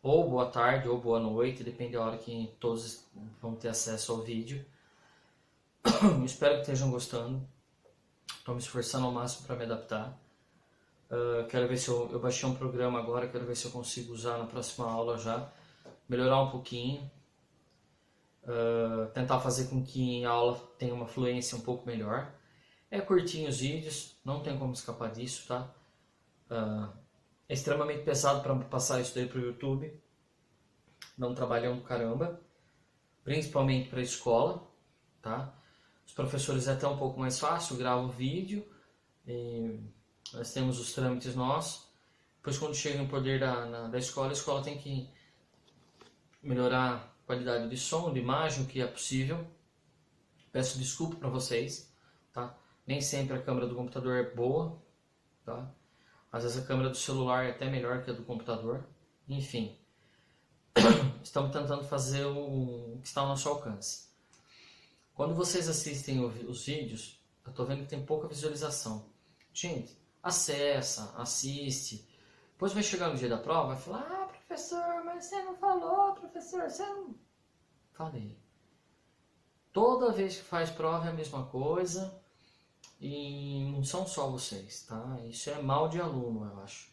ou boa tarde, ou boa noite, depende da hora que todos vão ter acesso ao vídeo. Espero que estejam gostando. Estou me esforçando ao máximo para me adaptar. Quero ver se eu baixei um programa agora, quero ver se eu consigo usar na próxima aula já. Melhorar um pouquinho. Tentar fazer com que a aula tenha uma fluência um pouco melhor. É curtinho os vídeos, não tem como escapar disso, tá? É extremamente pesado para passar isso daí para o YouTube. Dá um trabalhão do caramba. Principalmente para a escola, tá? Os professores é até um pouco mais fácil, grava o vídeo, nós temos os trâmites nossos. Depois quando chega no poder da escola, a escola tem que melhorar a qualidade de som, de imagem, o que é possível. Peço desculpa para vocês, tá? Nem sempre a câmera do computador é boa, tá? Às vezes a câmera do celular é até melhor que a do computador. Enfim, estamos tentando fazer o que está ao nosso alcance. Quando vocês assistem os vídeos, eu estou vendo que tem pouca visualização. Gente, acessa, assiste. Depois vai chegar no dia da prova, vai falar: ah, professor, mas você não falou, professor, você não... Falei. Toda vez que faz prova é a mesma coisa. E não são só vocês, tá? Isso é mal de aluno, eu acho.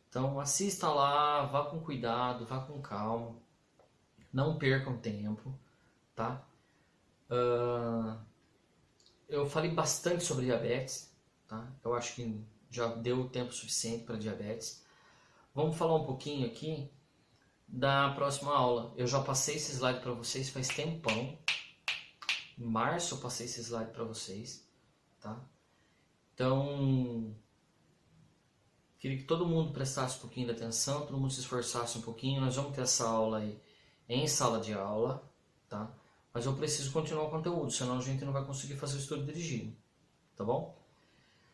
Então assista lá, vá com cuidado, vá com calma. Não percam tempo, tá? Eu falei bastante sobre diabetes, tá? Eu acho que já deu tempo suficiente para diabetes. Vamos falar um pouquinho aqui da próxima aula. Eu já passei esse slide para vocês faz tempão. Em março eu passei esse slide para vocês, tá? Então, queria que todo mundo prestasse um pouquinho de atenção, todo mundo se esforçasse um pouquinho. Nós vamos ter essa aula aí em sala de aula, tá? Mas eu preciso continuar o conteúdo, senão a gente não vai conseguir fazer o estudo dirigido, tá bom?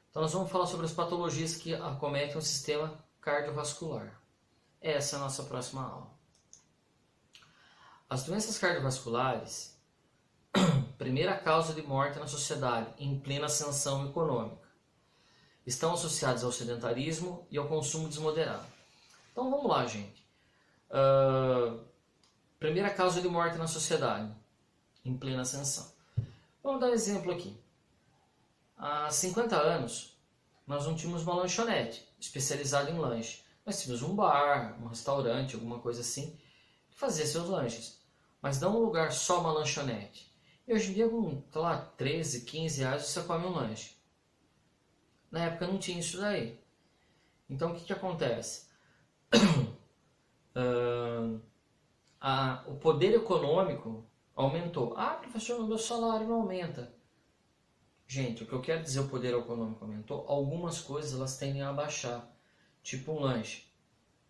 Então nós vamos falar sobre as patologias que acometem o sistema cardiovascular. Essa é a nossa próxima aula. As doenças cardiovasculares, primeira causa de morte na sociedade em plena ascensão econômica, estão associadas ao sedentarismo e ao consumo desmoderado. Então vamos lá, gente. Primeira causa de morte na sociedade em plena ascensão. Vamos dar um exemplo aqui. Há 50 anos, nós não tínhamos uma lanchonete especializada em lanche. Nós tínhamos um bar, um restaurante, alguma coisa assim, que fazia seus lanches. Mas não um lugar só uma lanchonete. E hoje em dia, com, sei lá, 13, 15 reais, você come um lanche. Na época não tinha isso daí. Então, o que acontece? O poder econômico aumentou. Ah, professor, meu salário não aumenta. Gente, o que eu quero dizer, o poder econômico aumentou, algumas coisas elas tendem a baixar. Tipo um lanche.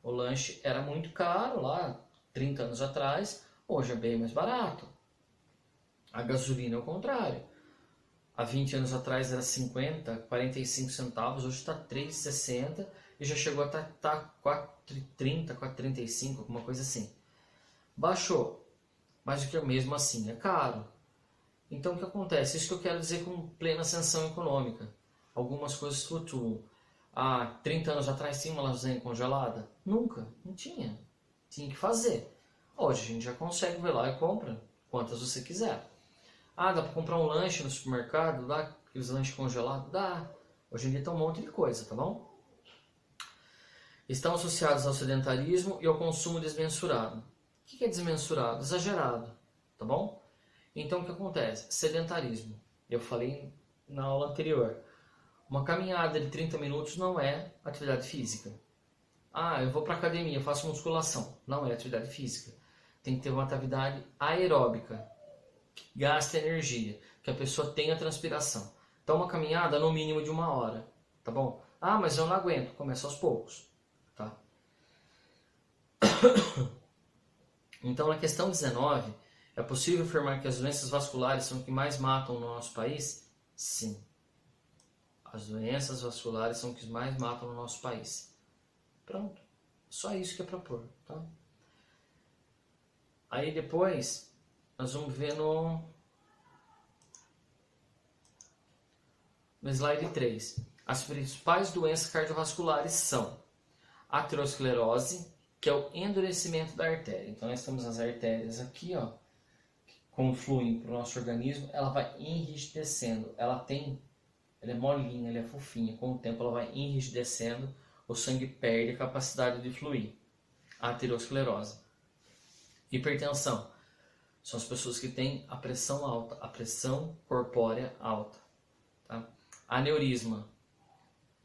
O lanche era muito caro lá, 30 anos atrás, hoje é bem mais barato. A gasolina é o contrário. Há 20 anos atrás era 50, 45 centavos, hoje está 3,60 e já chegou a estar 4,30, 4,35, alguma coisa assim. Baixou, mas o que mesmo assim é caro. Então o que acontece? Isso que eu quero dizer com plena ascensão econômica. Algumas coisas flutuam. Há 30 anos atrás tinha uma lasanha congelada? Nunca, não tinha. Tinha que fazer. Hoje a gente já consegue ver lá e compra quantas você quiser. Ah, dá para comprar um lanche no supermercado? Dá aqueles lanches congelados? Dá. Hoje em dia tem um monte de coisa, tá bom? Estão associados ao sedentarismo e ao consumo desmensurado. O que é desmensurado? Exagerado, tá bom? Então o que acontece? Sedentarismo. Eu falei na aula anterior. Uma caminhada de 30 minutos não é atividade física. Ah, eu vou para academia, faço musculação. Não é atividade física. Tem que ter uma atividade aeróbica. Gasta energia, que a pessoa tenha transpiração. Então uma caminhada no mínimo de 1 hora, tá bom? Ah, mas eu não aguento, começa aos poucos, tá? Então na questão 19, é possível afirmar que as doenças vasculares são o que mais matam no nosso país? Sim. As doenças vasculares são o que mais matam no nosso país. Pronto, só isso que é para pôr, tá? Aí depois nós vamos ver no slide 3. As principais doenças cardiovasculares são aterosclerose, que é o endurecimento da artéria. Então nós temos as artérias aqui, ó, que confluem para o nosso organismo, ela vai enrijecendo, ela é molinha, ela é fofinha, com o tempo ela vai enrijecendo, o sangue perde a capacidade de fluir. A aterosclerose. Hipertensão. São as pessoas que têm a pressão alta, a pressão corpórea alta. Tá? Aneurisma.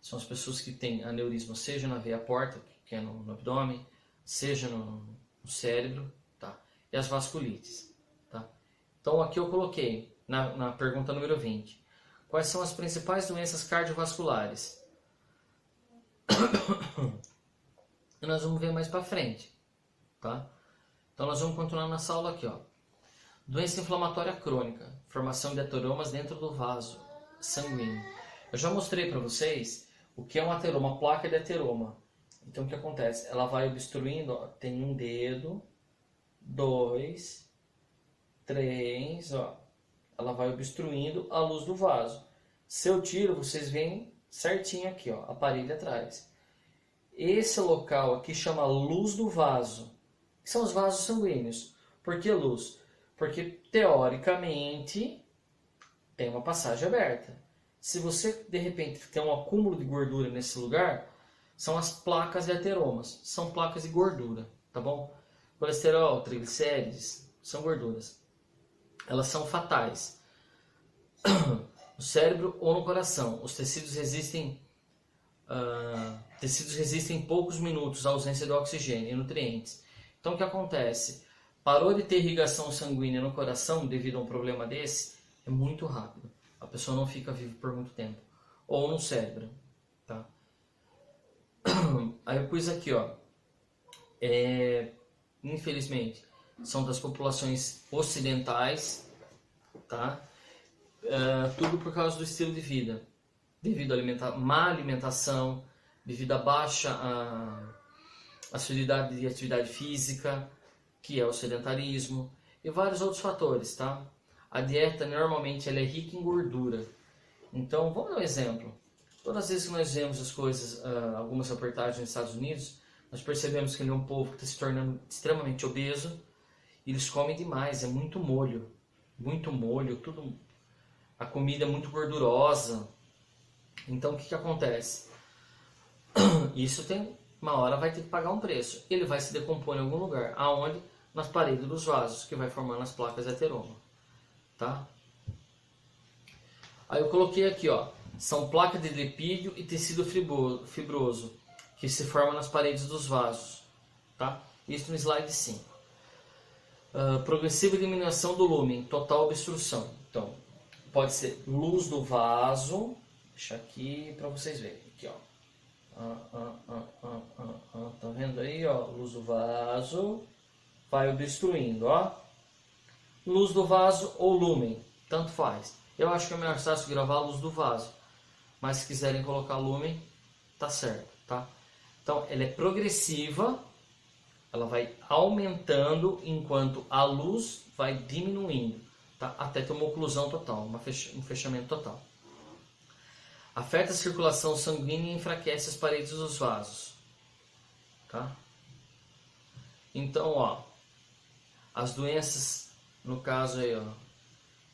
São as pessoas que têm aneurisma seja na veia porta, que é no abdômen, seja no cérebro, tá? E as vasculites. Tá? Então aqui eu coloquei, na pergunta número 20, quais são as principais doenças cardiovasculares? E nós vamos ver mais para frente. Tá? Então nós vamos continuar nessa aula aqui. Ó. Doença inflamatória crônica, formação de ateromas dentro do vaso sanguíneo. Eu já mostrei para vocês o que é um ateroma, uma placa de ateroma. Então o que acontece? Ela vai obstruindo, ó, tem um dedo, 2, 3, ó. Ela vai obstruindo a luz do vaso. Se eu tiro, vocês veem certinho aqui, ó, a parede atrás. Esse local aqui chama luz do vaso, que são os vasos sanguíneos. Por que luz? Porque teoricamente tem uma passagem aberta. Se você de repente tem um acúmulo de gordura nesse lugar, são as placas de ateromas, são placas de gordura, tá bom? Colesterol, triglicérides, são gorduras. Elas são fatais. No cérebro ou no coração. Os tecidos resistem poucos minutos à ausência de oxigênio e nutrientes. Então o que acontece? Parou de ter irrigação sanguínea no coração devido a um problema desse, é muito rápido. A pessoa não fica viva por muito tempo. Ou no cérebro. Tá? Aí eu pus aqui, ó. Infelizmente, são das populações ocidentais, tá? Tudo por causa do estilo de vida. Devido à má alimentação, devido à baixa assiduidade de atividade física, que é o sedentarismo, e vários outros fatores, tá? A dieta normalmente ela é rica em gordura. Então, vamos dar um exemplo. Todas as vezes que nós vemos as coisas, algumas reportagens nos Estados Unidos, nós percebemos que ele é um povo que está se tornando extremamente obeso, e eles comem demais, é muito molho, tudo, a comida é muito gordurosa. Então, o que acontece? Isso tem uma hora vai ter que pagar um preço. Ele vai se decompor em algum lugar. Aonde? Nas paredes dos vasos, que vai formando as placas de ateroma. Tá? Aí eu coloquei aqui, ó. São placas de lipídio e tecido fibroso, que se formam nas paredes dos vasos. Tá? Isso no slide 5. Progressiva diminuição do lumen, total obstrução. Então, pode ser luz do vaso. Deixa aqui para vocês verem. Aqui, ó. Tá vendo aí, ó? Luz do vaso vai obstruindo, ó. Luz do vaso ou lumen, tanto faz. Eu acho que é melhor fácil gravar a luz do vaso, mas se quiserem colocar lumen, tá certo, tá? Então, ela é progressiva, ela vai aumentando enquanto a luz vai diminuindo, tá? Até ter uma oclusão total, um fechamento total. Afeta a circulação sanguínea e enfraquece as paredes dos vasos. Tá? Então, ó, as doenças, no caso aí, ó,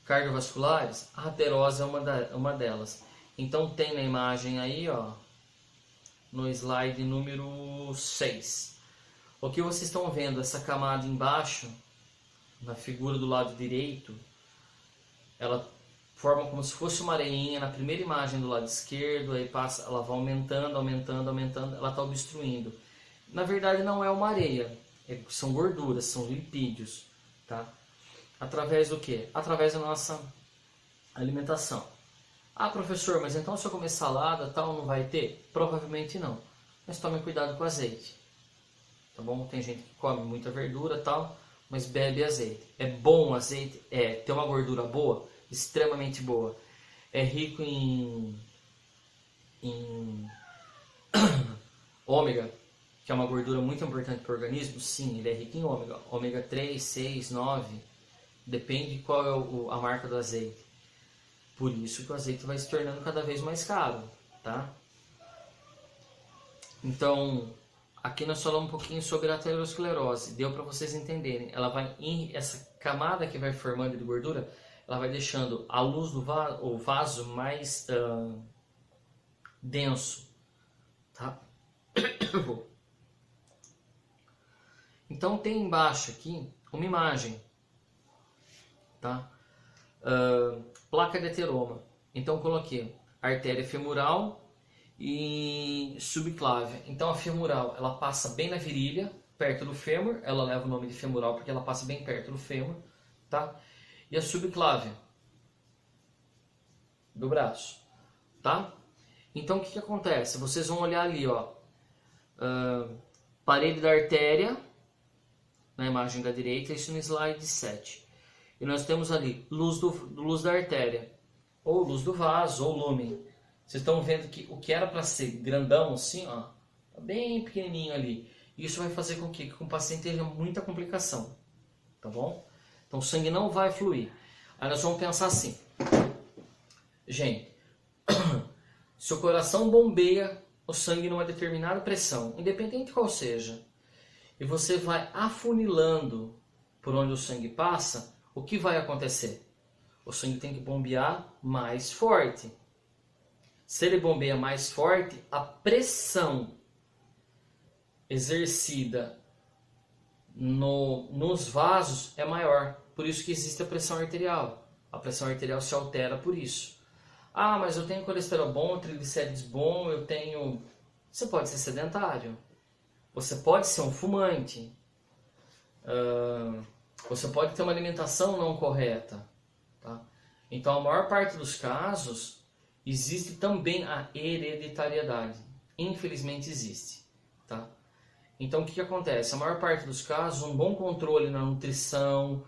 cardiovasculares, a aterose é uma delas. Então tem na imagem aí, ó, no slide número 6. O que vocês estão vendo, essa camada embaixo, na figura do lado direito, ela forma como se fosse uma areinha na primeira imagem do lado esquerdo, aí passa, ela vai aumentando, ela está obstruindo. Na verdade não é uma areia, são gorduras, são lipídios, tá? Através do que? Através da nossa alimentação. Ah, professor, mas então se eu comer salada, tal, não vai ter? Provavelmente não, mas tome cuidado com o azeite, tá bom? Tem gente que come muita verdura, tal, mas bebe azeite. É bom o azeite? Tem uma gordura boa? Extremamente boa. É rico em ômega, que é uma gordura muito importante para o organismo. Sim, ele é rico em ômega. Ômega 3, 6, 9. Depende de qual é a marca do azeite. Por isso que o azeite vai se tornando cada vez mais caro. Tá? Então, aqui nós falamos um pouquinho sobre a aterosclerose, deu para vocês entenderem. Ela vai, essa camada que vai formando de gordura, ela vai deixando a luz do o vaso mais denso, tá? Então tem embaixo aqui uma imagem, tá? Placa de ateroma. Então coloquei artéria femoral e subclávia. Então a femoral, ela passa bem na virilha, perto do fêmur, ela leva o nome de femoral porque ela passa bem perto do fêmur, tá? E a subclávia do braço, tá? Então o que acontece? Vocês vão olhar ali, ó, parede da artéria, na imagem da direita, isso no slide 7. E nós temos ali luz da artéria, ou luz do vaso, ou lúmen. Vocês estão vendo que o que era para ser grandão assim, ó, tá bem pequenininho ali. Isso vai fazer com que o paciente tenha muita complicação, tá bom? Então o sangue não vai fluir. Aí nós vamos pensar assim, gente, se o coração bombeia o sangue numa determinada pressão, independente qual seja, e você vai afunilando por onde o sangue passa, o que vai acontecer? O sangue tem que bombear mais forte. Se ele bombeia mais forte, a pressão exercida nos vasos é maior. Por isso que existe a pressão arterial. A pressão arterial se altera por isso. Ah, mas eu tenho colesterol bom, triglicérides bom, eu tenho... Você pode ser sedentário. Você pode ser um fumante. Você pode ter uma alimentação não correta. Tá? Então, a maior parte dos casos, existe também a hereditariedade. Infelizmente existe. Tá? Então, o que acontece? A maior parte dos casos, um bom controle na nutrição,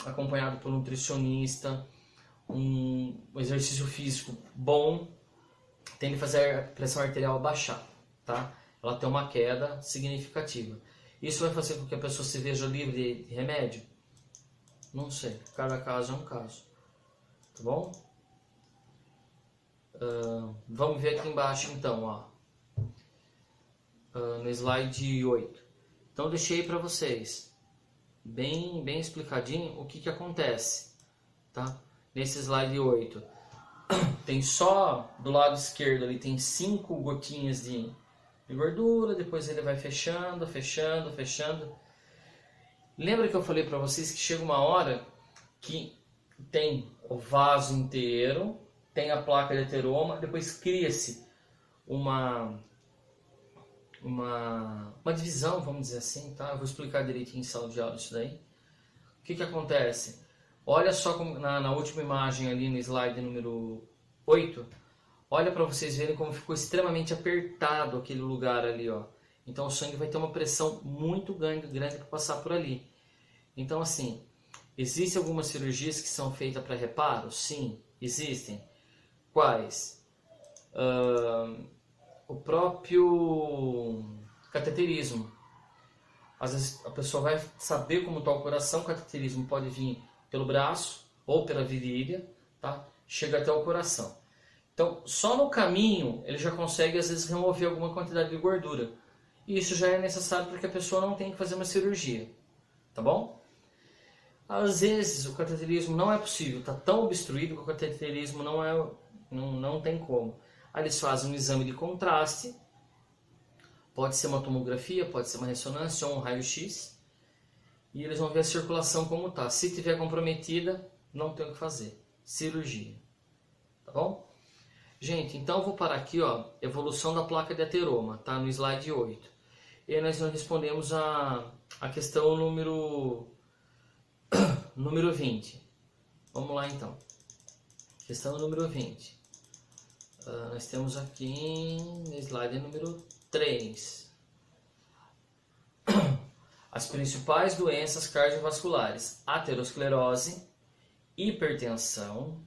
acompanhado por um nutricionista, um exercício físico bom, tem que fazer a pressão arterial baixar. Tá? Ela tem uma queda significativa. Isso vai fazer com que a pessoa se veja livre de remédio? Não sei, cada caso é um caso. Tá bom? Vamos ver aqui embaixo então, ó. No slide 8. Então eu deixei para vocês bem explicadinho o que acontece, tá? Nesse slide 8 tem só do lado esquerdo ali tem 5 gotinhas de gordura, depois ele vai fechando. Lembra que eu falei para vocês que chega uma hora que tem o vaso inteiro, tem a placa de ateroma, depois cria-se uma divisão, vamos dizer assim, tá? Eu vou explicar direitinho em sala de aula isso daí. O que acontece? Olha só como na última imagem ali no slide número 8, olha para vocês verem como ficou extremamente apertado aquele lugar ali, ó. Então o sangue vai ter uma pressão muito grande para passar por ali. Então assim, existem algumas cirurgias que são feitas para reparo? Sim, existem. Quais? O próprio cateterismo. Às vezes a pessoa vai saber como está o coração, o cateterismo pode vir pelo braço ou pela virilha, tá? Chega até o coração. Então, só no caminho ele já consegue às vezes remover alguma quantidade de gordura. E isso já é necessário porque a pessoa não tem que fazer uma cirurgia, tá bom? Às vezes o cateterismo não é possível, está tão obstruído que o cateterismo não tem como. Aí eles fazem um exame de contraste, pode ser uma tomografia, pode ser uma ressonância ou um raio-x, e eles vão ver a circulação como está. Se estiver comprometida, não tem o que fazer, cirurgia, tá bom? Gente, então eu vou parar aqui, ó, evolução da placa de ateroma, tá? No slide 8. E aí nós respondemos a questão número 20. Vamos lá então. Questão número 20. Nós temos aqui no slide número 3. As principais doenças cardiovasculares: aterosclerose, hipertensão,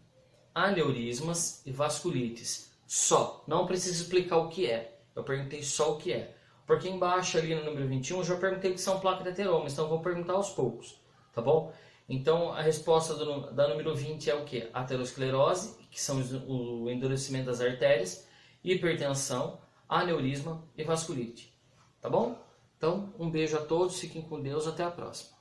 aneurismas e vasculites. Só, não preciso explicar o que é. Eu perguntei só o que é. Porque embaixo ali no número 21 eu já perguntei o que são placas de ateroma, então eu vou perguntar aos poucos, tá bom? Então a resposta da número 20 é o que? Aterosclerose, que são o endurecimento das artérias, hipertensão, aneurisma e vasculite. tá bom? Então, um beijo a todos, fiquem com Deus, até a próxima.